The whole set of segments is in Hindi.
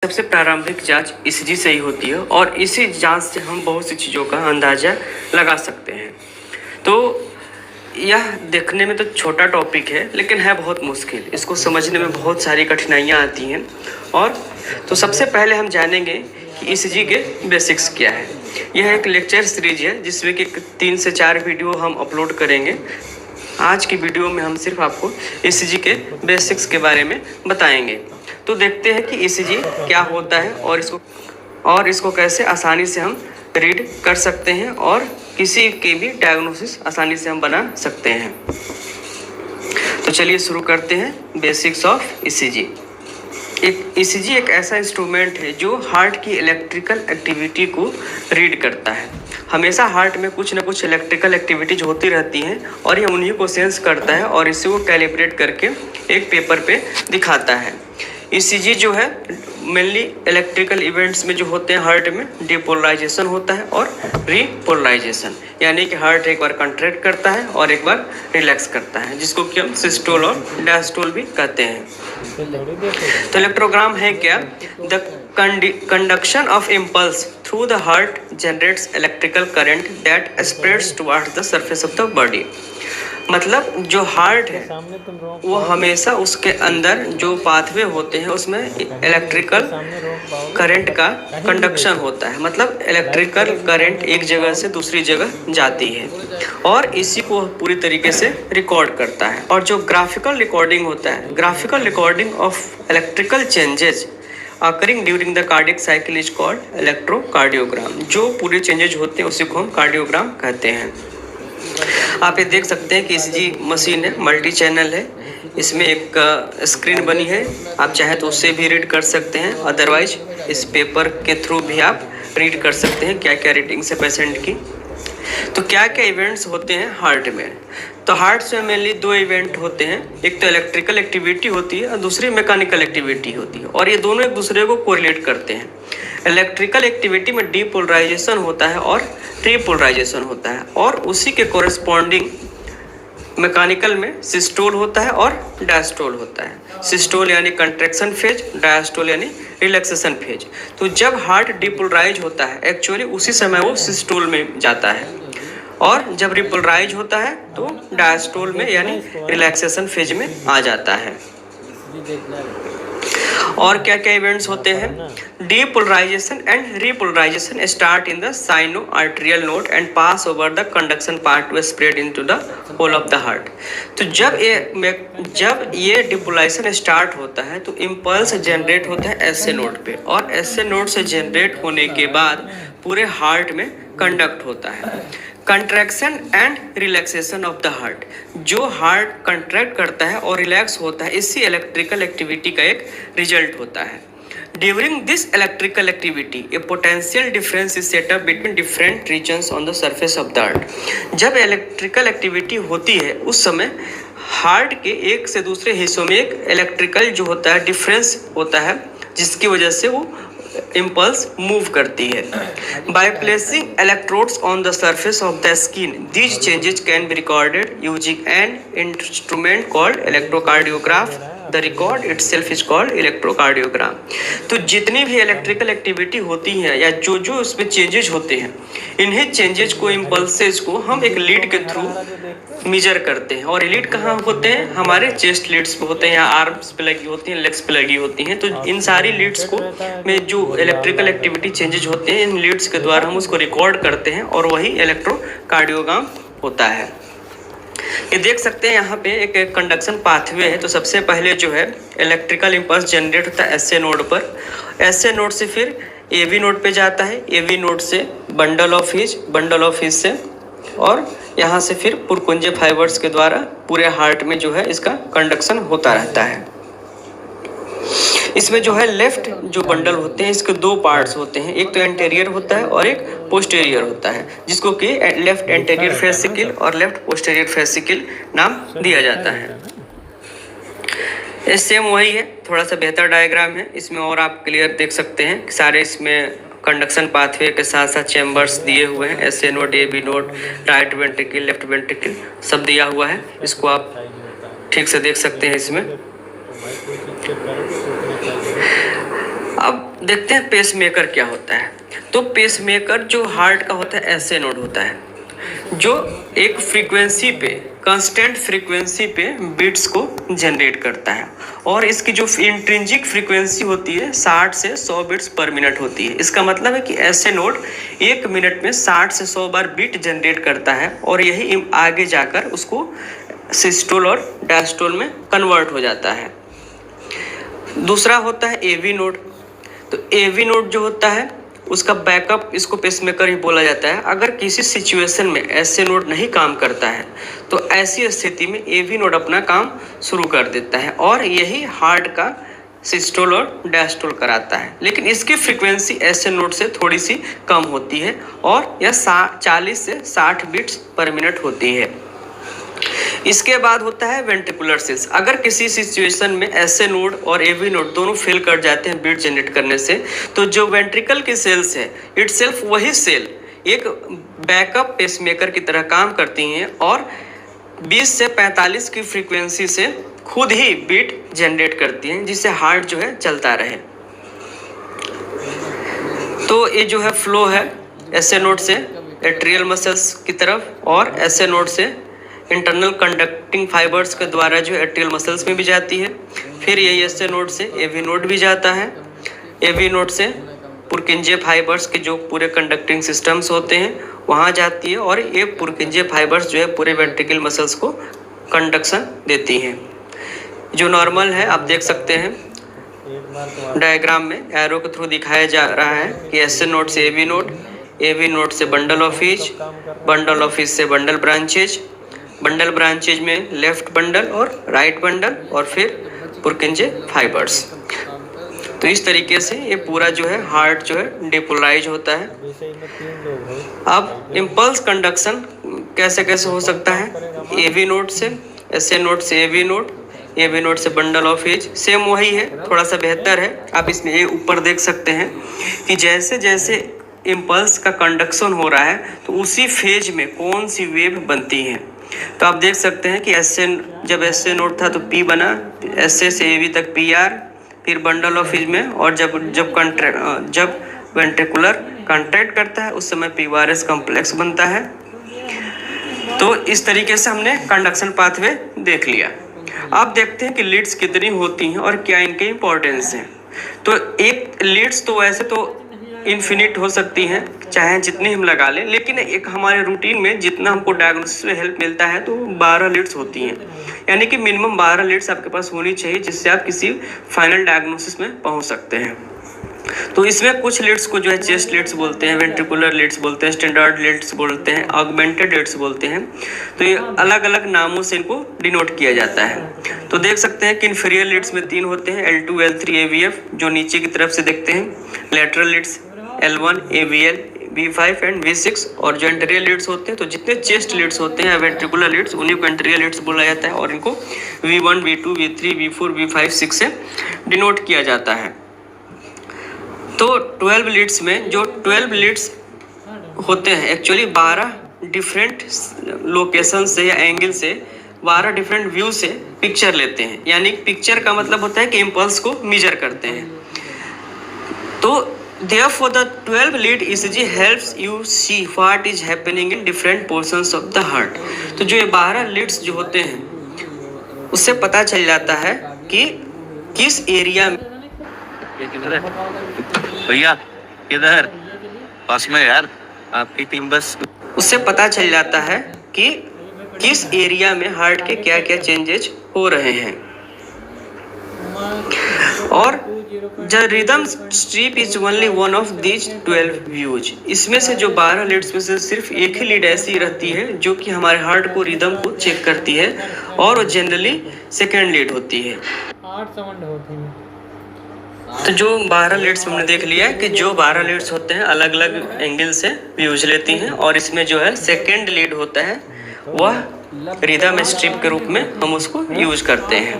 सबसे प्रारंभिक जांच ईसीजी से ही होती है और इसी जांच से हम बहुत सी चीज़ों का अंदाज़ा लगा सकते हैं। तो यह देखने में तो छोटा टॉपिक है लेकिन है बहुत मुश्किल। इसको समझने में बहुत सारी कठिनाइयाँ आती हैं। और तो सबसे पहले हम जानेंगे कि ईसीजी के बेसिक्स क्या है। यह एक लेक्चर सीरीज है जिसमें कि 3 से 4 वीडियो हम अपलोड करेंगे। आज की वीडियो में हम सिर्फ आपको ईसीजी के बेसिक्स के बारे में बताएंगे। तो देखते हैं कि ईसीजी क्या होता है और इसको कैसे आसानी से हम रीड कर सकते हैं और किसी की भी डायग्नोसिस आसानी से हम बना सकते हैं। तो चलिए शुरू करते हैं बेसिक्स ऑफ ईसीजी। ईसीजी एक ऐसा इंस्ट्रूमेंट है जो हार्ट की इलेक्ट्रिकल एक्टिविटी को रीड करता है। हमेशा हार्ट में कुछ ना कुछ इलेक्ट्रिकल एक्टिविटीज होती रहती हैं और ये उन्हीं को सेंस करता है और इसे वो कैलिब्रेट करके एक पेपर पे दिखाता है। ईसीजी जो है मेनली इलेक्ट्रिकल इवेंट्स में जो होते हैं हार्ट में डिपोलराइजेशन होता है और रीपोलराइजेशन, यानी कि हार्ट एक बार कंट्रैक्ट करता है और एक बार रिलैक्स करता है, जिसको कि हम सिस्टोल और डायस्टोल भी कहते हैं। तो इलेक्ट्रोग्राम है क्या? The conduction of impulse through the heart generates electrical current that spreads towards the surface of the body. मतलब जो हार्ट है वो हमेशा उसके अंदर जो पाथवे होते हैं उसमें इलेक्ट्रिकल करंट का कंडक्शन होता है। मतलब इलेक्ट्रिकल करंट एक जगह से दूसरी जगह जाती है और इसी को पूरी तरीके से रिकॉर्ड करता है। और जो ग्राफिकल रिकॉर्डिंग होता है, graphical recording of electrical changes occurring during the cardiac cycle is called electrocardiogram. जो पूरे चेंजेस होते हैं उसी को हम कार्डियोग्राम कहते हैं। आप ये देख सकते हैं कि ईसीजी मशीन है, मल्टी चैनल है। इसमें एक स्क्रीन बनी है, आप चाहे तो उससे भी रीड कर सकते हैं, अदरवाइज इस पेपर के थ्रू भी आप रीड कर सकते हैं क्या क्या रीडिंग्स है पेशेंट की। तो क्या क्या इवेंट्स होते हैं हार्ट में? तो हार्ट में मेनली 2 इवेंट होते हैं, एक तो इलेक्ट्रिकल एक्टिविटी होती है और दूसरी मैकेनिकल एक्टिविटी होती है, और ये दोनों एक दूसरे को कोरिलेट करते हैं। इलेक्ट्रिकल एक्टिविटी में डीपोलराइजेशन होता है और रीपोलराइजेशन होता है, और उसी के कोरस्पॉन्डिंग मैकेनिकल में सिस्टोल होता है और डायस्टोल होता है। सिस्टोल यानी कंट्रैक्शन फेज, डायस्टोल यानी रिलैक्सेशन फेज। तो जब हार्ट डीपोलराइज होता है एक्चुअली उसी समय वो सिस्टोल में जाता है, और जब रिपोलराइज होता है तो डायस्टोल में यानी रिलैक्सेशन फेज में आ जाता है। और क्या क्या इवेंट्स होते हैं? Depolarization and repolarization start in the sino arterial node and pass over the conduction part to spread into the whole of the heart. तो जब ये डिपोलाइजेशन स्टार्ट होता है तो इम्पल्स जनरेट होता है एसए नोड पे, और एसए नोड से जनरेट होने के बाद पूरे हार्ट में कंडक्ट होता है। Contraction and relaxation of the heart, जो हार्ट कंट्रैक्ट करता है और रिलैक्स होता है, इसी इलेक्ट्रिकल एक्टिविटी का एक रिजल्ट होता है। During this electrical activity a potential difference is set up between different regions on the surface of the heart. जब इलेक्ट्रिकल एक्टिविटी होती है उस समय हार्ट के एक से दूसरे हिस्सों में एक इलेक्ट्रिकल जो होता है डिफरेंस होता है, जिसकी वजह से वो इम्पल्स मूव करती है। By placing electrodes on the surface of the skin these changes can be recorded using an instrument called electrocardiograph. The record itself is called electrocardiogram. तो जितनी भी इलेक्ट्रिकल एक्टिविटी होती है या जो जो उसमें चेंजेस होते हैं, इन्हीं चेंजेस को, इम्पल्सेस को हम एक लीड के थ्रू मेजर करते हैं। और लीड कहाँ होते हैं? हमारे चेस्ट लीड्स पे होते हैं, या आर्म्स पे लगी होती हैं, लेग्स पे लगी होती हैं। तो इन सारी लीड्स को में जो इलेक्ट्रिकल एक्टिविटी चेंजेस होते हैं, इन लीड्स के द्वारा हम उसको रिकॉर्ड करते हैं, और वही इलेक्ट्रोकार्डियोग्राम होता है। ये देख सकते हैं यहाँ पे एक कंडक्शन पाथवे है। तो सबसे पहले जो है इलेक्ट्रिकल इम्पल्स जनरेट होता है एसए नोड पर। एसए नोड से फिर एवी नोड पे जाता है, एवी नोड से बंडल ऑफ हीज से, और यहाँ से फिर पुरकुंजे फाइबर्स के द्वारा पूरे हार्ट में जो है इसका कंडक्शन होता रहता है। इसमें जो है लेफ्ट जो बंडल होते हैं इसके 2 पार्ट्स होते हैं, एक तो एंटेरियर होता है और एक पोस्टेरियर होता है, जिसको कि लेफ्ट एंटेरियर फेसिकल और लेफ्ट पोस्टेरियर फेसिकल नाम दिया जाता है। ये सेम वही है, थोड़ा सा बेहतर डायग्राम है इसमें, और आप क्लियर देख सकते हैं सारे इसमें कंडक्शन पाथवे के साथ साथ चैम्बर्स दिए हुए हैं, SA node, AB node, right ventricle, left ventricle सब दिया हुआ है। इसको आप ठीक से देख सकते हैं इसमें। अब देखते हैं पेसमेकर क्या होता है। तो पेसमेकर जो हार्ट का होता है ऐसे नोड होता है जो एक फ्रीक्वेंसी पे, कांस्टेंट फ्रीक्वेंसी पे बीट्स को जनरेट करता है और इसकी जो इंट्रिंसिक फ्रीक्वेंसी होती है 60 से 100 बीट्स पर मिनट होती है। इसका मतलब है कि ऐसे नोड 1 मिनट में 60 से 100 बार बीट जनरेट करता है और यही आगे जाकर उसको सिस्टोल और डायस्टोल में कन्वर्ट हो जाता है। दूसरा होता है एवी नोड। तो एवी नोड जो होता है उसका बैकअप इसको पेसमेकर ही बोला जाता है। अगर किसी सिचुएशन में ऐसे नोड नहीं काम करता है तो ऐसी स्थिति में एवी नोड अपना काम शुरू कर देता है और यही हार्ट का सिस्टोल और डायस्टोल कराता है। लेकिन इसकी फ्रीक्वेंसी ऐसे नोड से थोड़ी सी कम होती है और यह 40 से 60 बीट्स पर मिनट होती है। इसके बाद होता है वेंट्रिकुलर सेल्स। अगर किसी सिचुएशन में ऐसे नोड और एवी नोड दोनों फेल कर जाते हैं बीट जनरेट करने से, तो जो वेंट्रिकल की सेल्स है इटसेल्फ वही सेल एक बैकअप पेसमेकर की तरह काम करती हैं और 20 से 45 की फ्रीक्वेंसी से खुद ही बीट जनरेट करती हैं जिससे हार्ट जो है चलता रहे। तो ये जो है फ्लो है ऐसे नोड से एट्रियल मसल्स की तरफ और ऐसे नोड से इंटरनल कंडक्टिंग फाइबर्स के द्वारा जो एट्रियल मसल्स में भी जाती है। फिर यही ऐसे नोड से एवी नोड भी जाता है। एवी नोड से पुरकिंजे फाइबर्स के जो पूरे कंडक्टिंग सिस्टम्स होते हैं वहाँ जाती है और ये पुरकिंजे फाइबर्स जो है पूरे वेंट्रिकल मसल्स को कंडक्शन देती हैं। जो नॉर्मल है आप देख सकते हैं डायग्राम में एरो के थ्रू दिखाया जा रहा है कि ऐसे नोड से एवी नोड से bundle of each, bundle of each से बंडल ब्रांचेज में लेफ्ट बंडल और राइट बंडल और फिर पुरकिंजे फाइबर्स। तो इस तरीके से ये पूरा जो है हार्ट जो है डिपोलराइज होता है। अब इम्पल्स कंडक्शन कैसे कैसे हो सकता है, एवी नोड से ऐसे नोड से एवी नोड से बंडल ऑफ ईच, सेम वही है, थोड़ा सा बेहतर है। आप इसमें ये ऊपर देख सकते हैं कि जैसे जैसे इम्पल्स का कंडक्शन हो रहा है तो उसी फेज में कौन सी वेव बनती है। तो आप देख सकते हैं कि ऐसे जब ऐसे नोड था तो पी बना, ऐसे से एवी तक पी आर, फिर बंडल ऑफ ईच में, और जब वेंट्रिकुलर कॉन्ट्रैक्ट करता है उस समय पी आर एस कॉम्प्लेक्स बनता है। तो इस तरीके से हमने कंडक्शन पाथवे देख लिया। अब देखते हैं कि लीड्स कितनी होती हैं और क्या इनके इम्पोर्टेंस हैं। तो एक लीड्स तो वैसे तो इन्फिनिट हो सकती हैं, चाहे जितनी हम लगा लें, लेकिन एक हमारे रूटीन में जितना हमको डायग्नोसिस में हेल्प मिलता है तो 12 लीड्स होती हैं। यानी कि मिनिमम 12 लीड्स आपके पास होनी चाहिए जिससे आप किसी फाइनल डायग्नोसिस में पहुंच सकते हैं। तो इसमें कुछ लीड्स को जो है चेस्ट लीड्स बोलते हैं, वेंट्रिकुलर लीड्स बोलते हैं, स्टैंडर्ड लीड्स बोलते हैं, ऑगमेंटेड लीड्स बोलते हैं। तो ये अलग अलग नामों से इनको डिनोट किया जाता है। तो देख सकते हैं कि इंफीरियर लीड्स में 3 होते हैं, L2, L3, AVF, जो नीचे की तरफ से देखते हैं। Lateral Leeds L1, AVL, V5 and V6, और जो एंटीरियर लीड्स होते हैं, तो जितने चेस्ट लीड्स होते हैं वेंट्रिकुलर लीड्स उन्हीं को एंटीरियर लीड्स बोला जाता है और इनको V1, V2, V3, V4, V5, 6 से डिनोट किया जाता है। तो 12 लीड्स में जो 12 लीड्स होते हैं एक्चुअली 12 डिफरेंट लोकेशन से या एंगल से 12 डिफरेंट व्यू से पिक्चर लेते हैं। यानी पिक्चर का मतलब होता है कि इम्पल्स को मेजर करते हैं। तो therefore the 12 lead ECG helps you see what is happening in different portions of the heart। तो जो ये 12 लीड्स जो होते हैं उससे पता चल जाता है कि किस एरिया में भैया किधर पास में यार आपकी टीम बस। उससे पता चल जाता है कि किस एरिया में हार्ट के क्या क्या चेंजेस हो रहे हैं। और the rhythm strip is only one of these 12 views. इसमें से जो 12 लीड्स में से सिर्फ एक ही लीड ऐसी रहती है जो कि हमारे हार्ट को रिदम को चेक करती है और वो जनरली सेकेंड लीड होती है। तो जो 12 लीड्स हमने देख लिया है कि जो 12 लीड्स होते हैं अलग अलग एंगल से व्यूज लेती हैं और इसमें जो है सेकेंड लीड होता है वह रिदम स्ट्रिप के रूप में हम उसको यूज करते हैं।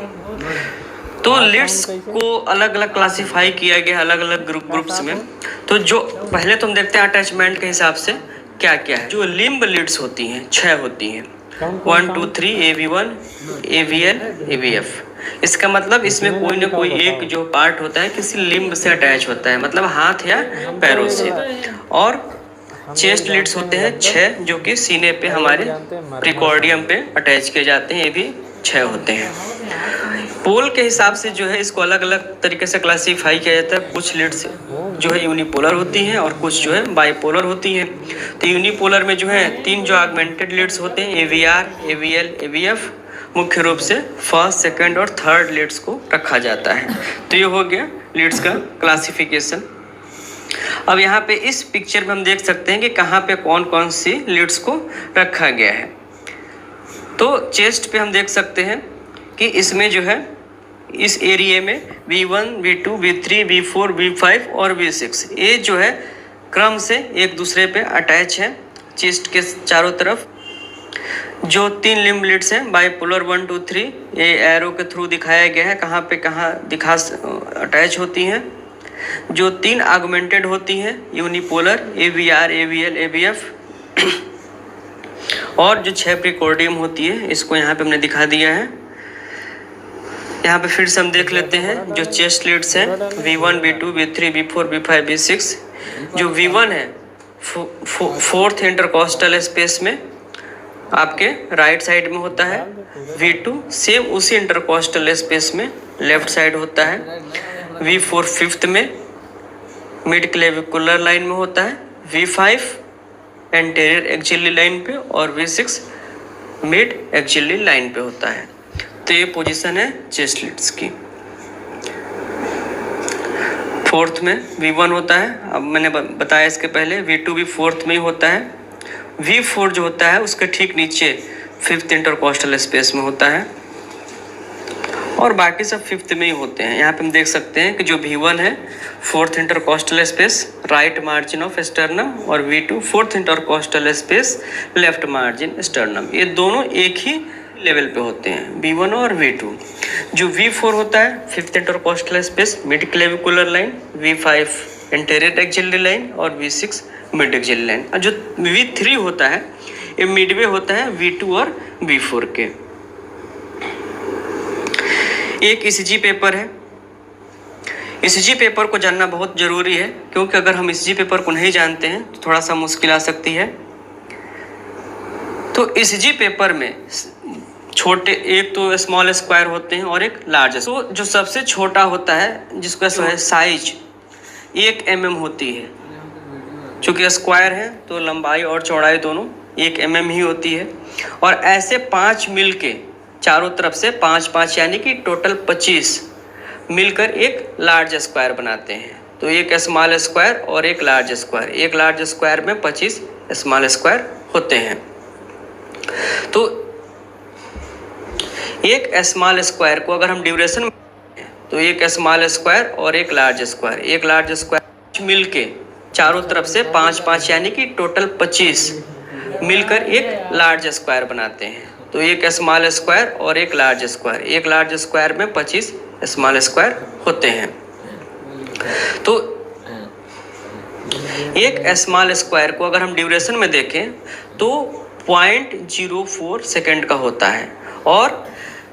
तो लीड्स को अलग अलग क्लासिफाई किया गया अलग अलग ग्रुप्स में। तो जो पहले तो हम देखते हैं अटैचमेंट के हिसाब से क्या क्या है। जो लिम्ब लीड्स होती हैं 6 होती हैं, 1 2 3 AV1, AVL, AVF। इसका मतलब इसमें कोई ना कोई एक जो पार्ट होता है किसी लिम्ब से अटैच होता है, मतलब हाथ या पैरों से। और चेस्ट लीड्स होते हैं 6 जो कि सीने पे हमारे प्रिकॉर्डियम पे अटैच किए जाते हैं, ये भी 6 होते हैं। पोल के हिसाब से जो है इसको अलग अलग तरीके से क्लासीफाई किया जाता है। कुछ लीड्स जो है यूनिपोलर होती हैं और कुछ जो है बाइपोलर होती हैं। तो यूनिपोलर में जो है 3 जो ऑगमेंटेड लीड्स होते हैं, AVR, AVL, AVF, मुख्य रूप से फर्स्ट, सेकंड और थर्ड लीड्स को रखा जाता है। तो ये हो गया लीड्स का क्लासिफिकेशन। अब यहाँ पे इस पिक्चर में हम देख सकते हैं कि कहाँ पे कौन कौन सी लीड्स को रखा गया है। तो चेस्ट पे हम देख सकते हैं कि इसमें जो है इस एरिया में V1, V2, V3, V4, V5 और V6 ये जो है क्रम से एक दूसरे पे अटैच है। चेस्ट के चारों तरफ जो 3 लिम्ब लीड्स हैं बाइपोलर 1, 2, 3 ये एरो के थ्रू दिखाया गया है कहाँ पे कहाँ अटैच होती हैं। जो 3 ऑगमेंटेड होती हैं यूनिपोलर AVR, AVL, AVF और जो 6 प्रिकॉर्डियम होती है इसको यहाँ पे हमने दिखा दिया है। यहाँ पे फिर से हम देख लेते हैं जो चेस्ट लीड्स हैं V1, V2, V3, V4, V5, V6। जो V1 है 4th इंटरकॉस्टल स्पेस में आपके राइट साइड में होता है। V2 सेम उसी इंटरकॉस्टल स्पेस में लेफ्ट साइड होता है। V4 5th में मिड क्लेविकुलर लाइन में होता है। V5 एंटीरियर एक्सिलरी लाइन पे और V6 मिड एक्सिलरी लाइन पे होता है। तो ये पोजीशन है चेस्ट लीड्स की। 4th में V1 होता है, अब मैंने बताया इसके पहले। V2 भी 4th में ही होता है। V4 जो होता है उसके ठीक नीचे 5th इंटरकॉस्टल स्पेस में होता है और बाकी सब 5th में ही होते हैं। यहाँ पे हम देख सकते हैं कि जो V1 है 4th intercostal space right margin of sternum और V2 4th intercostal space left margin sternum, ये दोनों एक ही लेवल पे होते हैं V1 और V2। जो V4 होता है 5th intercostal space mid clavicular line, V5 anterior axillary line और V6 मिड एक्सिलरी लाइन। और जो V3 होता है ये मिडवे होता है V2 और V4 के। एक ECG पेपर है। ECG पेपर को जानना बहुत ज़रूरी है क्योंकि अगर हम ECG पेपर को नहीं जानते हैं तो थोड़ा सा मुश्किल आ सकती है। तो ECG पेपर में छोटे एक तो स्मॉल स्क्वायर होते हैं और एक लार्ज। तो जो सबसे छोटा होता है जिसका साइज 1 mm होती है। चूँकि स्क्वायर है तो लंबाई और चौड़ाई दोनों 1 mm ही होती है। और ऐसे 5 मिल के चारों तरफ से 5-5 यानी कि टोटल 25 मिलकर एक लार्ज स्क्वायर बनाते हैं। तो एक स्मॉल स्क्वायर और एक लार्ज स्क्वायर, एक लार्ज स्क्वायर में 25 स्मॉल स्क्वायर होते हैं। तो एक स्मॉल स्क्वायर को अगर हम ड्यूरेशन में तो एक स्मॉल स्क्वायर और एक लार्ज स्क्वायर मिल के चारों तरफ से 5-5 यानी कि टोटल 25 मिलकर एक लार्ज स्क्वायर बनाते हैं। तो एक स्मॉल स्क्वायर और एक लार्ज स्क्वायर में 25 स्मॉल स्क्वायर होते हैं। तो एक स्मॉल स्क्वायर को अगर हम ड्यूरेशन में देखें तो 0.04 सेकेंड का होता है और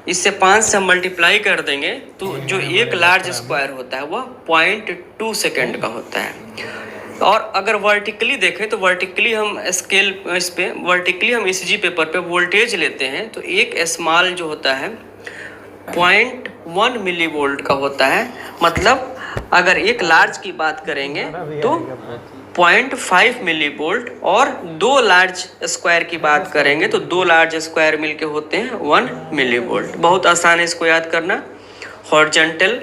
इससे 5 से मल्टीप्लाई कर देंगे तो जो एक लार्ज स्क्वायर होता है वह 0.2 सेकेंड का होता है। और अगर वर्टिकली देखें तो वर्टिकली हम स्केल इस पे वर्टिकली हम ECG पेपर पे वोल्टेज लेते हैं तो एक स्मॉल जो होता है 0.1 मिलीवोल्ट का होता है। मतलब अगर एक लार्ज की बात करेंगे तो 0.5 मिलीवोल्ट और 2 लार्ज स्क्वायर की बात करेंगे तो 2 लार्ज स्क्वायर मिलके होते हैं 1 मिलीवोल्ट। बहुत आसान है इसको याद करना। हॉरिजॉन्टल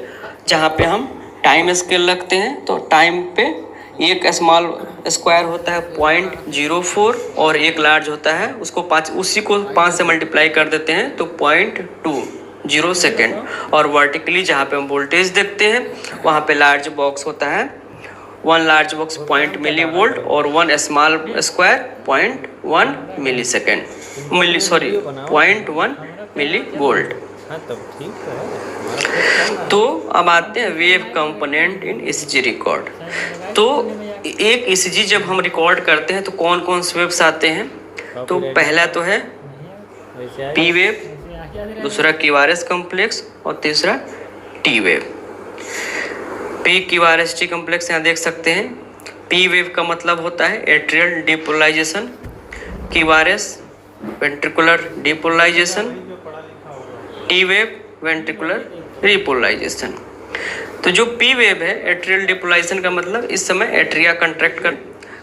जहाँ पे हम टाइम स्केल रखते हैं तो टाइम पे एक स्मॉल स्क्वायर होता है 0.04 और एक लार्ज होता है उसको 5 से मल्टीप्लाई कर देते हैं तो 0.20 सेकेंड। और वर्टिकली जहाँ पे हम वोल्टेज देखते हैं वहाँ पे लार्ज बॉक्स होता है 1 लार्ज बॉक्स 0.1 मिलीवोल्ट और 1 स्मॉल स्क्वायर 0.1 मिली सेकेंड 0.1 मिलीवोल्ट। तो अब आते हैं wave component in ECG record. तो एक ECG जब हम रिकॉर्ड करते हैं तो कौन कौन से वेव्स आते हैं। तो पहला तो है P वेव, दूसरा क्यूआरएस कॉम्प्लेक्स और तीसरा T wave. P QRS T complex यहाँ देख सकते हैं। पी वेव का मतलब होता है atrial depolarization, QRS ventricular depolarization, T wave ventricular repolarization. तो जो पी वेव है एट्रियल डिपोलाइजेशन का मतलब इस समय एट्रिया कंट्रैक्ट कर,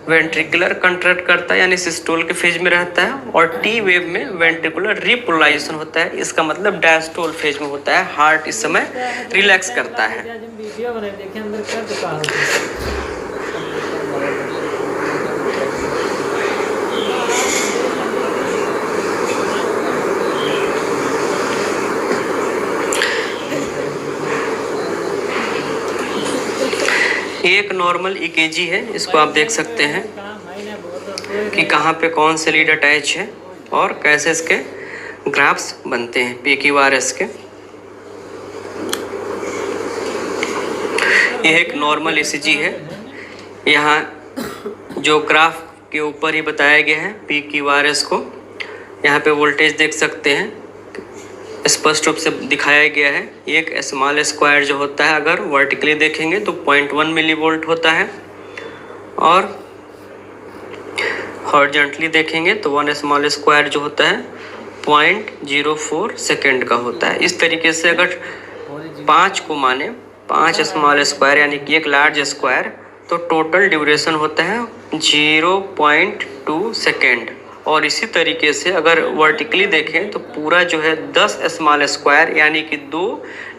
वेंट्रिकुलर कंट्रैक्ट करता है यानी सिस्टोल के फेज में रहता है, और टी वेव में वेंट्रिकुलर रिपोलाइजेशन होता है, इसका मतलब डायस्टोल फेज में होता है। हार्ट इस समय रिलैक्स करता है। एक नॉर्मल ईकेजी है, इसको आप देख सकते हैं कि कहाँ पे कौन से लीड अटैच है और कैसे इसके ग्राफ्स बनते हैं पी क्यू आर एस के। यह एक नॉर्मल ईसीजी है। यहाँ जो ग्राफ के ऊपर ही बताया गया है पी क्यू आर एस को, यहाँ पे वोल्टेज देख सकते हैं, स्पष्ट रूप से दिखाया गया है। एक स्मॉल स्क्वायर जो होता है अगर वर्टिकली देखेंगे तो 0.1 मिली वोल्ट होता है, और हॉरिजॉन्टली देखेंगे तो 1 स्मॉल स्क्वायर जो होता है 0.04 सेकेंड का होता है। इस तरीके से अगर 5 को माने, 5 स्मॉल स्क्वायर यानी कि एक लार्ज स्क्वायर, तो टोटल ड्यूरेशन होता है 0.2 सेकेंड। और इसी तरीके से अगर वर्टिकली देखें तो पूरा जो है 10 स्मॉल स्क्वायर यानी कि 2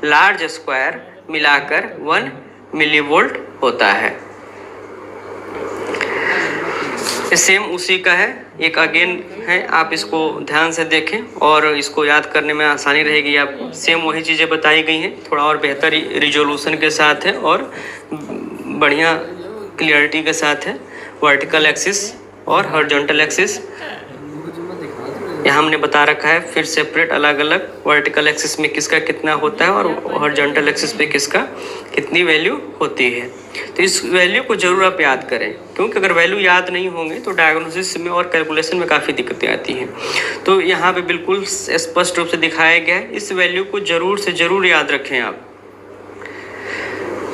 लार्ज स्क्वायर मिलाकर 1 मिली वोल्ट होता है। सेम उसी का है, एक अगेन है, आप इसको ध्यान से देखें और इसको याद करने में आसानी रहेगी आपको। सेम वही चीज़ें बताई गई हैं, थोड़ा और बेहतर रिजोल्यूशन के साथ है और बढ़िया क्लियरिटी के साथ है। वर्टिकल एक्सिस और हॉरिजॉन्टल एक्सिस यहाँ हमने बता रखा है, फिर सेपरेट अलग अलग वर्टिकल एक्सिस में किसका कितना होता है और हॉरिजॉन्टल एक्सिस पे किसका कितनी वैल्यू होती है। तो इस वैल्यू को जरूर आप याद करें, क्योंकि अगर वैल्यू याद नहीं होंगे तो डायग्नोसिस में और कैलकुलेशन में काफ़ी दिक्कतें आती हैं। तो यहाँ पे बिल्कुल स्पष्ट रूप से दिखाया गया है, इस वैल्यू को जरूर से ज़रूर याद रखें आप।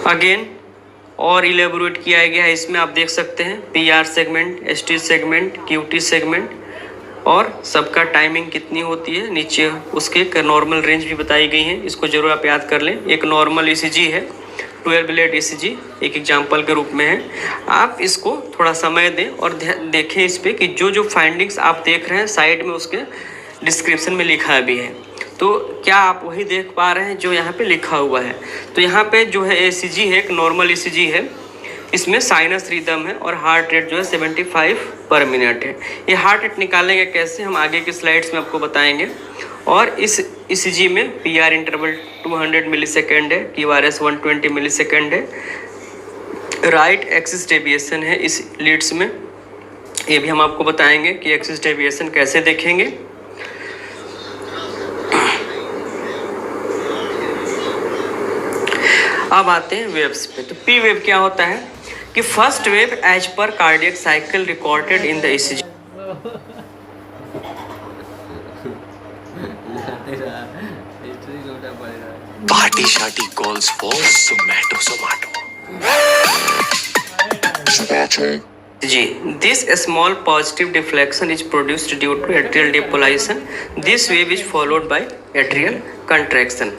अगेन और इलेबोरेट किया गया है, इसमें आप देख सकते हैं PR segment, ST segment, QT segment और सबका टाइमिंग कितनी होती है, नीचे उसके नॉर्मल रेंज भी बताई गई है। इसको जरूर आप याद कर लें। एक नॉर्मल ECG है, 12 लेड ECG एक एग्जांपल के रूप में है। आप इसको थोड़ा समय दें और देखें इस पे कि जो जो फाइंडिंग्स आप देख रहे हैं साइड में उसके डिस्क्रिप्शन में लिखा भी है, तो क्या आप वही देख पा रहे हैं जो यहाँ पे लिखा हुआ है। तो यहाँ पे जो है ECG है, एक नॉर्मल ECG है, इसमें साइनस रिदम है और हार्ट रेट जो है 75 पर मिनट है। ये हार्ट रेट निकालेंगे कैसे, हम आगे की स्लाइड्स में आपको बताएंगे। और इस ECG में PR इंटरवल 200 मिलीसेकेंड है, QRS 120 मिलीसेकेंड है, राइट एक्सिस डेविएशन है इस लीड्स में, ये भी हम आपको बताएंगे कि एक्सिस डेविएशन कैसे देखेंगे। अब आते हैं वेव्स पे। तो पी वेव क्या होता है कि first wave as per cardiac cycle recorded in the ECG। Party shorty calls for Zomato। जी, this small positive deflection is produced due to atrial depolarization. This wave is followed by atrial contraction.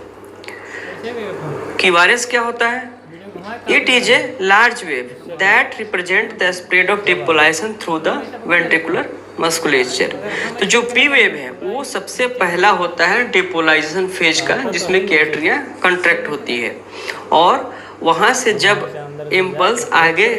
QRS क्या होता है? It is a large wave that represent the spread of depolarization through the ventricular musculature. तो जो पी वेव है वो सबसे पहला होता है डिपोलाइजेशन फेज का, जिसमें कि एट्रिया कंट्रैक्ट होती है और वहाँ से जब इम्पल्स आगे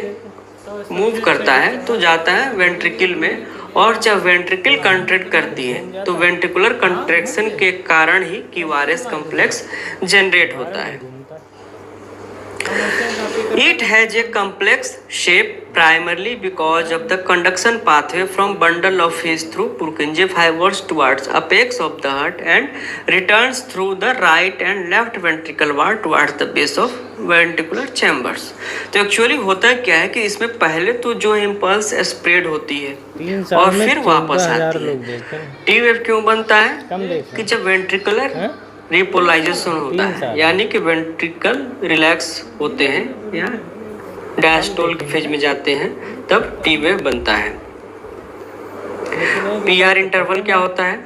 मूव करता है तो जाता है वेंट्रिकल में, और जब वेंट्रिकल कंट्रैक्ट करती है तो वेंट्रिकुलर कंट्रैक्शन के कारण ही क्यूआरएस कॉम्प्लेक्स जनरेट होता है। It has a complex shape primarily because of the conduction pathway from bundle of his through Purkinje fibers towards apex of the heart and returns through the right and left ventricle wall towards the base of ventricular chambers. तो एक्चुअली होता क्या है कि इसमें पहले तो जो इम्पल्स स्प्रेड होती है और फिर वापस आती है। टी वेव क्यों बनता है कि जब वेंट्रिकुलर रिपोलाइजेशन होता है, यानी कि वेंट्रिकल रिलैक्स होते हैं या डायस्टोल के फेज में जाते हैं, तब टी वेव बनता है। पी आर इंटरवल क्या होता है?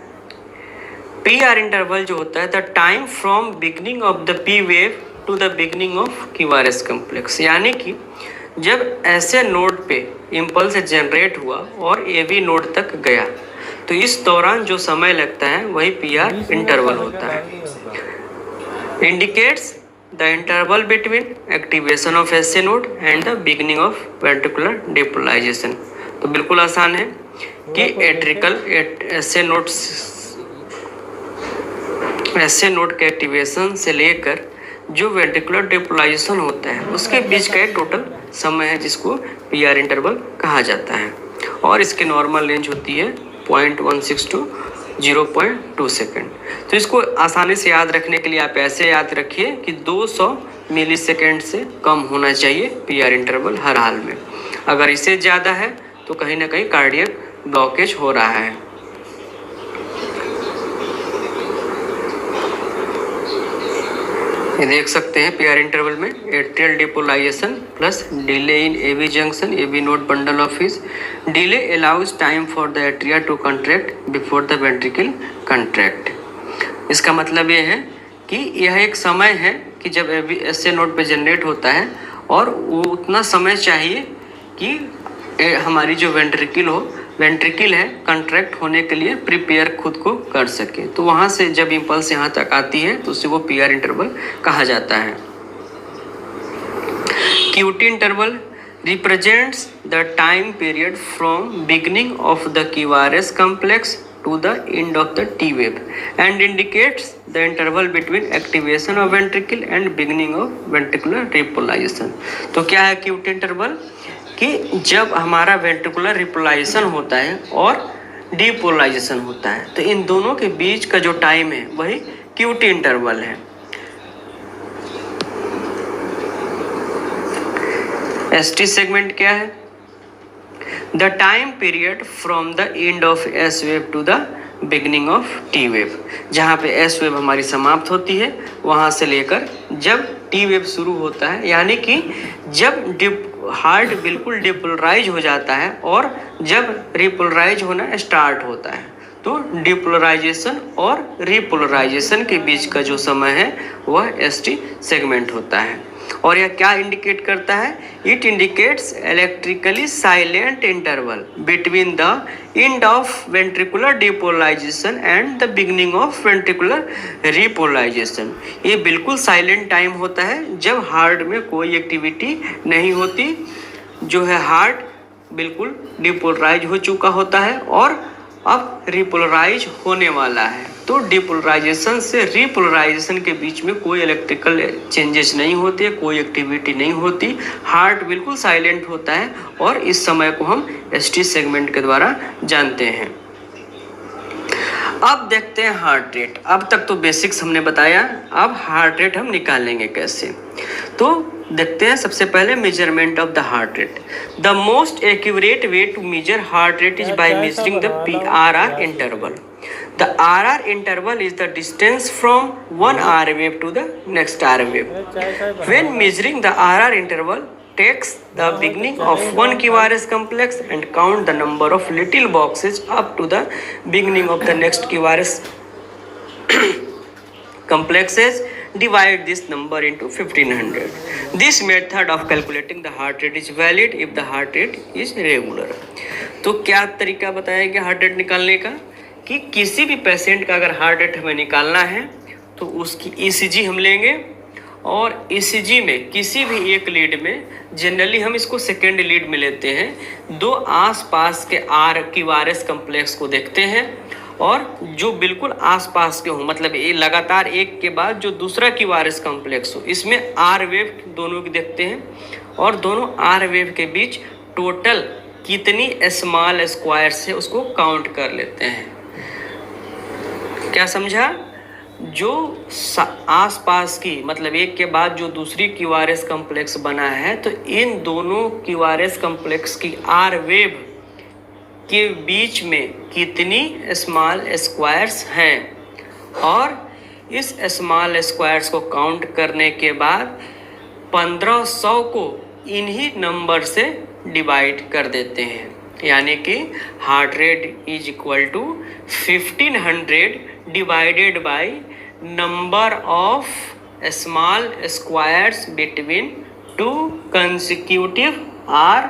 पी आर इंटरवल जो होता है the time from beginning of the P wave to the beginning of QRS complex, यानी कि जब ऐसे नोड पे इम्पल्स जनरेट हुआ और ए वी नोड तक गया, तो इस दौरान जो समय लगता है वही पी आर इंटरवल होता है। Indicates the interval between activation of S A node and the beginning of ventricular depolarization. तो बिल्कुल आसान है कि एट्रिकल एस ए नोड के एक्टिवेशन से लेकर जो वेंट्रिकुलर डिपोलाइजेशन होता है उसके बीच का टोटल समय है जिसको पी आर इंटरवल कहा जाता है, और इसकी नॉर्मल रेंज होती है 0.16 टू 0.2 सेकेंड। तो इसको आसानी से याद रखने के लिए आप ऐसे याद रखिए कि 200 मिली सेकेंड से कम होना चाहिए पी आर इंटरवल हर हाल में। अगर इससे ज़्यादा है तो कहीं ना कहीं कार्डियक ब्लॉकेज हो रहा है। ये देख सकते हैं पी आर इंटरवल में atrial depolarization plus delay in AV junction AV node bundle of His delay allows time for the atria to contract before the ventricle contract. इसका मतलब ये है कि यह एक समय है कि जब एस ए नोड पे जनरेट होता है और वो उतना समय चाहिए कि हमारी जो वेंट्रिकल है कंट्रैक्ट होने के लिए प्रिपेयर खुद को कर सके। तो वहाँ से जब इम्पल्स यहाँ तक आती है तो उसे वो पी आर इंटरवल कहा जाता है। QT interval represents the time period from beginning of the QRS complex to the end of the T wave and indicates the interval between activation of ventricle and beginning of ventricular repolarization। तो क्या है क्यूटी इंटरवल? कि जब हमारा वेंट्रिकुलर रिपोलाइजेशन होता है और डिपोलाइजेशन होता है तो इन दोनों के बीच का जो टाइम है वही क्यूटी इंटरवल है। एसटी सेगमेंट क्या है? The time period from the end of S wave to the beginning of T wave, जहाँ पे S wave हमारी समाप्त होती है वहाँ से लेकर जब T wave शुरू होता है, यानी कि जब हार्ट बिल्कुल डिपोलराइज हो जाता है और जब रिपोलराइज होना स्टार्ट होता है, तो डिपोलराइजेशन और रिपोलराइजेशन के बीच का जो समय है वह ST सेगमेंट होता है। और यह क्या इंडिकेट करता है? It indicates electrically silent interval between the end of ventricular depolarization and the beginning of ventricular repolarization. ये बिल्कुल साइलेंट टाइम होता है जब हार्ट में कोई एक्टिविटी नहीं होती, जो है हार्ट बिल्कुल डिपोलराइज हो चुका होता है और अब रिपोलराइज होने वाला है। तो डिपोलराइजेशन से रिपोलराइजेशन के बीच में कोई इलेक्ट्रिकल चेंजेस नहीं होते, कोई एक्टिविटी नहीं होती, हार्ट बिल्कुल साइलेंट होता है और इस समय को हम एसटी सेगमेंट के द्वारा जानते हैं। अब देखते हैं हार्ट रेट। अब तक तो बेसिक्स हमने बताया, अब हार्ट रेट हम निकालेंगे कैसे। तो देखते हैं सबसे पहले measurement of the heart rate. The most accurate way to measure heart rate is by measuring the PRR interval. The RR interval is the distance from one R wave to the next R wave. When measuring the RR interval, takes the beginning of one QRS complex and count the number of little boxes up to the beginning of the next QRS complexes. Divide this number into 1500. This method of calculating the heart rate is valid if the heart rate is regular. तो क्या तरीका बताया गया हार्ट रेट निकालने का कि किसी भी पेशेंट का अगर हार्ट रेट हमें निकालना है तो उसकी ECG हम लेंगे और ECG में किसी भी एक लीड में, जनरली हम इसको सेकेंड लीड में लेते हैं, दो आसपास के QRS कम्प्लेक्स को देखते हैं और जो बिल्कुल आसपास के हो, मतलब ये लगातार एक के बाद जो दूसरा क्यूआरएस कॉम्प्लेक्स हो, इसमें आर वेव दोनों की देखते हैं और दोनों आर वेव के बीच टोटल कितनी स्मॉल स्क्वायर्स है उसको काउंट कर लेते हैं। क्या समझा? जो आसपास की, मतलब एक के बाद जो दूसरी क्यूआरएस कॉम्प्लेक्स बना है, तो इन दोनों क्यूआरएस कॉम्प्लेक्स की आर वेव के बीच में कितनी स्मॉल स्क्वायर्स हैं, और इस स्मॉल स्क्वायर्स को काउंट करने के बाद 1500 को इन्हीं नंबर से डिवाइड कर देते हैं, यानी कि heart rate is equal to 1500 divided by number of small squares between two consecutive R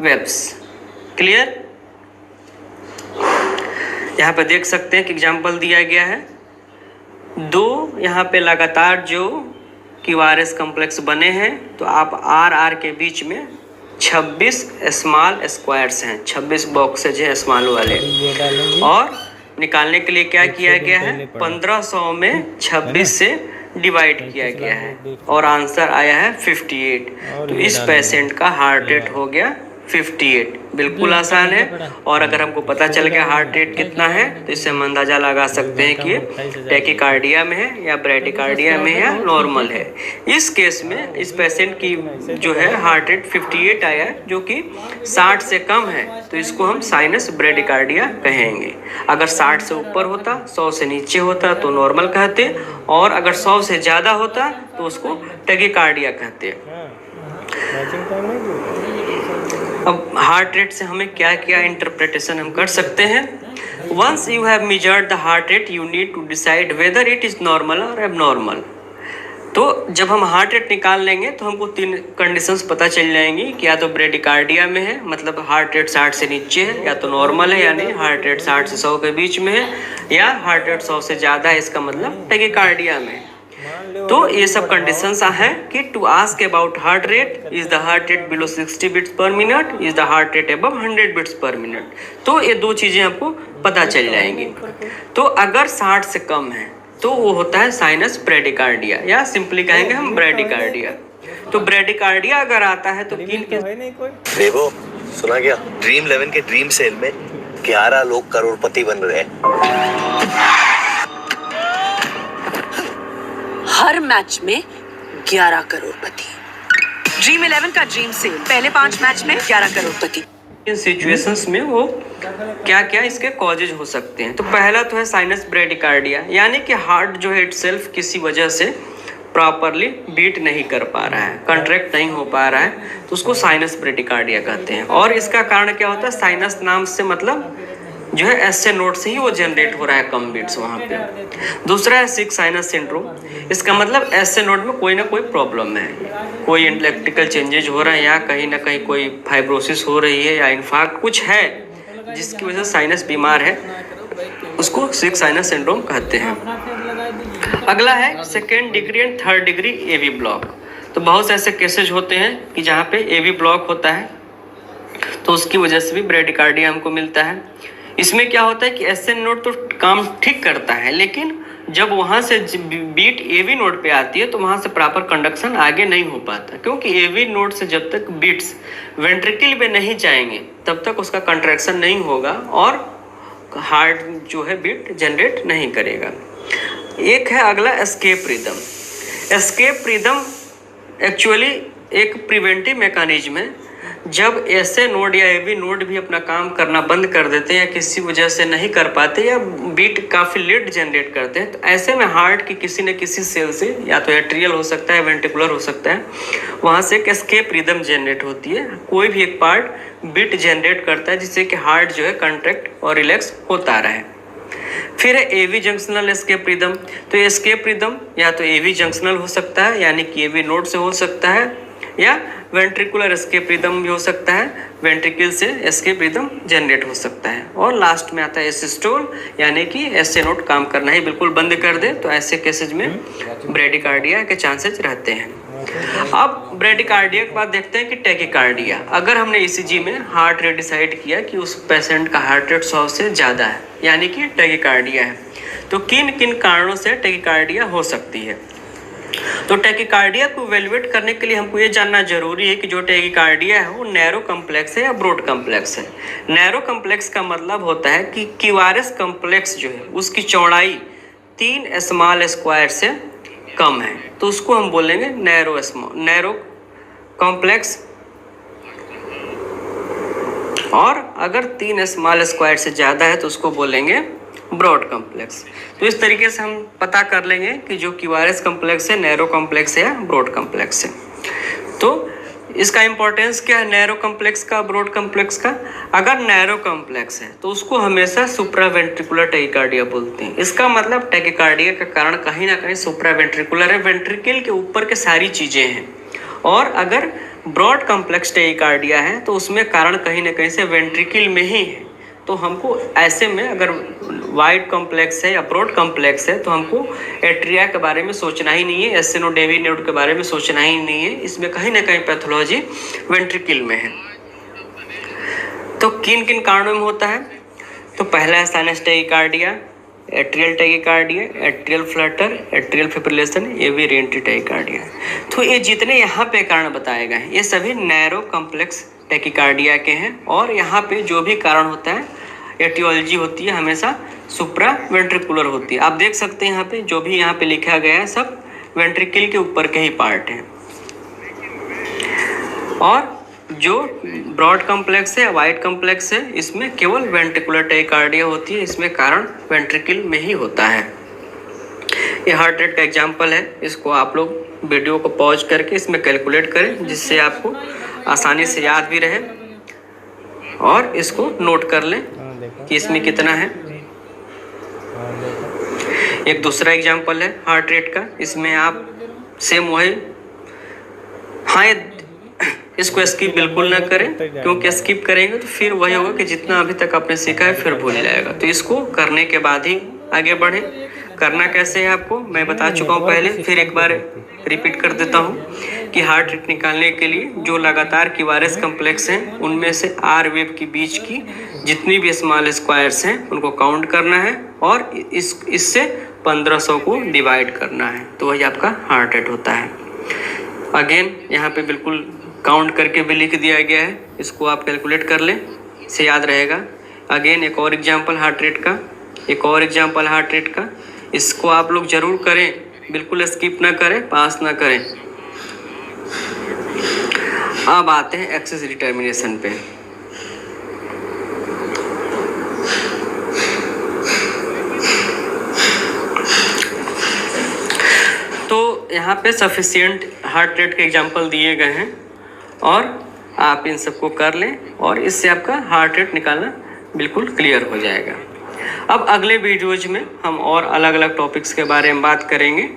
waves. Clear? यहाँ पे देख सकते हैं कि एग्जाम्पल दिया गया है, दो यहाँ पे लगातार जो क्यूआरएस कॉम्प्लेक्स बने हैं, तो आप आर आर के बीच में 26 स्मॉल स्क्वायर्स हैं, 26 बॉक्सेज हैं स्मॉल वाले, और निकालने के लिए क्या किया गया है, 1500 में 26 से डिवाइड किया गया है और आंसर आया है 58। तो इस पेशेंट का हार्ट रेट हो गया 58। बिल्कुल आसान है, और अगर हमको पता चल गया हार्ट रेट कितना है, तो इससे हम अंदाजा लगा सकते हैं कि टैकीकार्डिया में है या ब्रैडीकार्डिया में है या नॉर्मल है। इस केस में इस पेशेंट की जो है हार्ट रेट 58 आया है, जो कि 60 से कम है, तो इसको हम साइनस ब्रैडीकार्डिया कहेंगे। अगर 60 से ऊपर होता, 100 से नीचे होता तो नॉर्मल कहते, और अगर 100 से ज़्यादा होता तो उसको टैकीकार्डिया कहते। अब हार्ट रेट से हमें क्या क्या इंटरप्रिटेशन हम कर सकते हैं। Once you have measured the heart rate, you need to decide whether it is normal और एबनॉर्मल। तो जब हम हार्ट रेट निकाल लेंगे तो हमको 3 कंडीशंस पता चल जाएंगी कि या तो ब्रेडिकार्डिया में है, मतलब हार्ट रेट 60 से नीचे है, या तो नॉर्मल है यानी हार्ट रेट 60 से 100 के बीच में है, या हार्ट रेट 100 से ज़्यादा है, इसका मतलब टैकीकार्डिया में। तो ये सब कंडीशंस हैं कि to ask about heart rate, is the heart rate below 60 beats per minute, is the heart rate above 100 beats per minute. तो ये 2 चीज़ें आपको पता चल जाएंगी। तो अगर 60 से कम है तो वो होता है साइनस ब्रेडिकार्डिया, या सिंपली कहेंगे हम ब्रेडिकार्डिया। तो ब्रेडिकार्डिया अगर आता है तो किन देखो सुना क्या, ड्रीम 11 के ड्रीम सेल में 11 लोग करोड़पति बन रहे हैं। हर मैच में 11 करोड़पति। ड्रीम 11 का ड्रीम सेल, पहले 5 मैच में 11 करोड़पति। इन सिचुएशंस में वो क्या क्या इसके कॉजेज हो सकते हैं। तो पहला तो है साइनस ब्रेडिकार्डिया, यानी कि हार्ट जो है इटसेल्फ किसी वजह से प्रॉपरली बीट नहीं कर पा रहा है, कंट्रैक्ट नहीं हो पा रहा है, तो उसको साइनस ब्रेडिकार्डिया कहते हैं। और इसका कारण क्या होता है, साइनस नाम से मतलब जो है एसए नोड से ही वो जनरेट हो रहा है कम बीट्स वहाँ पे। दूसरा है सिक साइनस सिंड्रोम, इसका मतलब एसए नोड में कोई ना कोई प्रॉब्लम है, कोई इलेक्ट्रिकल चेंजेज हो रहे हैं, या कहीं ना कहीं कोई फाइब्रोसिस हो रही है, या इनफैक्ट कुछ है जिसकी वजह से साइनस बीमार है, उसको सिक साइनस सिंड्रोम कहते हैं। अगला है 2nd degree and 3rd degree AV block. तो बहुत से ऐसे केसेज होते हैं कि जहाँ पे एवी ब्लॉक होता है, तो उसकी वजह से भी ब्रेडिकार्डिया हमको मिलता है। इसमें क्या होता है कि एसए नोड तो काम ठीक करता है, लेकिन जब वहाँ से बीट एवी नोड पे आती है तो वहाँ से प्रॉपर कंडक्शन आगे नहीं हो पाता, क्योंकि एवी नोड से जब तक बीट्स वेंट्रिकल में नहीं जाएंगे तब तक उसका कंट्रैक्शन नहीं होगा और हार्ट जो है बीट जनरेट नहीं करेगा। एक है अगला escape rhythm. Escape rhythm actually एक प्रिवेंटिव मैकेनिज्म है। जब ऐसे नोड या एवी नोड भी अपना काम करना बंद कर देते हैं या किसी वजह से नहीं कर पाते या बीट काफ़ी लेट जनरेट करते हैं, तो ऐसे में हार्ट की किसी न किसी सेल से, या तो एट्रियल हो सकता है, वेंट्रिकुलर हो सकता है, वहाँ से एक एस्केप रिदम जनरेट होती है। कोई भी एक पार्ट बीट जनरेट करता है जिससे कि हार्ट जो है कंट्रैक्ट और रिलैक्स होता रहे। फिर है एवी जंक्शनल एस्केप रिदम। तो एस्केप रिदम या तो एवी जंक्शनल हो सकता है, यानी कि एवी नोड से हो सकता है, या वेंट्रिकुलर एस्केप रिदम भी हो सकता है, वेंट्रिकल से एस्केप रिदम जनरेट हो सकता है। और लास्ट में आता है एसिस्टोल, यानी कि एसए नोड काम करना ही बिल्कुल बंद कर दे, तो ऐसे केसेज में ब्रेडिकार्डिया के चांसेस रहते हैं। अब ब्रेडिकार्डिया के बाद देखते हैं कि टैकीकार्डिया। अगर हमने ईसीजी में हार्ट रेट डिसाइड किया कि उस पेशेंट का हार्ट रेट 100 से ज़्यादा है, यानी कि टैकीकार्डिया है, तो किन किन कारणों से टैकीकार्डिया हो सकती है। तो टैकीकार्डिया को इवेल्युएट करने के लिए हमको ये जानना जरूरी है कि जो टैकीकार्डिया है वो नैरो कम्प्लेक्स है या ब्रॉड कम्प्लेक्स है। नैरो कम्प्लेक्स का मतलब होता है कि क्यूआरएस कम्प्लेक्स जो है उसकी चौड़ाई 3 स्मॉल स्क्वायर से कम है, तो उसको हम बोलेंगे नैरो कॉम्प्लेक्स। और अगर 3 स्मॉल स्क्वायर से ज़्यादा है तो उसको बोलेंगे ब्रॉड कॉम्प्लेक्स। तो इस तरीके से हम पता कर लेंगे कि जो क्यूआरएस कॉम्प्लेक्स है नैरो कॉम्प्लेक्स है या ब्रॉड कॉम्प्लेक्स है। तो इसका इंपॉर्टेंस क्या है नैरो कॉम्प्लेक्स का, ब्रॉड कॉम्प्लेक्स का। अगर नैरो कॉम्प्लेक्स है तो उसको हमेशा सुप्रावेंट्रिकुलर टैकीकार्डिया बोलते हैं। इसका मतलब टैकीकार्डिया का कारण कहीं ना कहीं सुप्रावेंट्रिकुलर है, वेंट्रिकल के ऊपर के सारी चीज़ें हैं। और अगर ब्रॉड कॉम्प्लेक्स टैकीकार्डिया है तो उसमें कारण कहीं ना कहीं से वेंट्रिकल में ही है। तो हमको ऐसे में अगर वाइड कॉम्प्लेक्स है या ब्रॉड कॉम्प्लेक्स है तो हमको एट्रिया के बारे में सोचना ही नहीं है, स्टेनोडेवी नोड के बारे में सोचना ही नहीं है। इसमें कहीं ना कहीं पैथोलॉजी वेंट्रिकल में है। तो किन किन कारणों में होता है, तो पहला है sinus tachycardia, atrial tachycardia, atrial Flutter, atrial fibrillation, ये भी रीएंट्री टैकीकार्डिया। तो ये जितने यहाँ पे कारण बताए गए हैं ये सभी नैरो कॉम्प्लेक्स टैकीकार्डिया के हैं। और यहाँ पे जो भी कारण होता है एटियोलॉजी होती है हमेशा सुप्रा वेंट्रिकुलर होती है। आप देख सकते हैं यहाँ पे जो भी यहाँ पे लिखा गया है सब वेंट्रिकल के ऊपर के ही पार्ट हैं। और जो ब्रॉड कॉम्प्लेक्स है वाइड कॉम्प्लेक्स है इसमें केवल वेंट्रिकुलर टैकीकार्डिया होती है, इसमें कारण वेंट्रिकल में ही होता है। ये हार्ट रेट का एग्जाम्पल है, इसको आप लोग वीडियो को पॉज करके इसमें कैलकुलेट करें जिससे आपको आसानी से याद भी रहे और इसको नोट कर लें कि इसमें कितना है। एक दूसरा एग्जांपल है हार्ट रेट का, इसमें आप सेम वही, हाँ इसको स्किप बिल्कुल ना करें क्योंकि स्किप करेंगे तो फिर वही होगा कि जितना अभी तक आपने सीखा है फिर भूल जाएगा। तो इसको करने के बाद ही आगे बढ़े। करना कैसे है आपको मैं बता चुका हूँ पहले, फिर एक बार रिपीट कर देता हूँ कि हार्ट रेट निकालने के लिए जो लगातार क्यूआरएस कॉम्प्लेक्स हैं उनमें से आर वेव के बीच की जितनी भी स्मॉल स्क्वायर्स हैं उनको काउंट करना है और इससे 1500 को डिवाइड करना है, तो वही आपका हार्ट रेट होता है। अगेन यहाँ पे बिल्कुल काउंट करके भी लिख दिया गया है, इसको आप कैलकुलेट कर लें, से याद रहेगा। अगेन एक और एग्जाम्पल हार्ट रेट का, एक और एग्जाम्पल हार्ट रेट का, इसको आप लोग जरूर करें, बिल्कुल स्किप ना करें, पास ना करें। अब आते हैं एक्सिस डिटर्मिनेशन पे। तो यहाँ पे सफिशिएंट हार्ट रेट के एग्जाम्पल दिए गए हैं और आप इन सबको कर लें और इससे आपका हार्ट रेट निकालना बिल्कुल क्लियर हो जाएगा। अब अगले वीडियोज में हम और अलग अलग टॉपिक्स के बारे में बात करेंगे।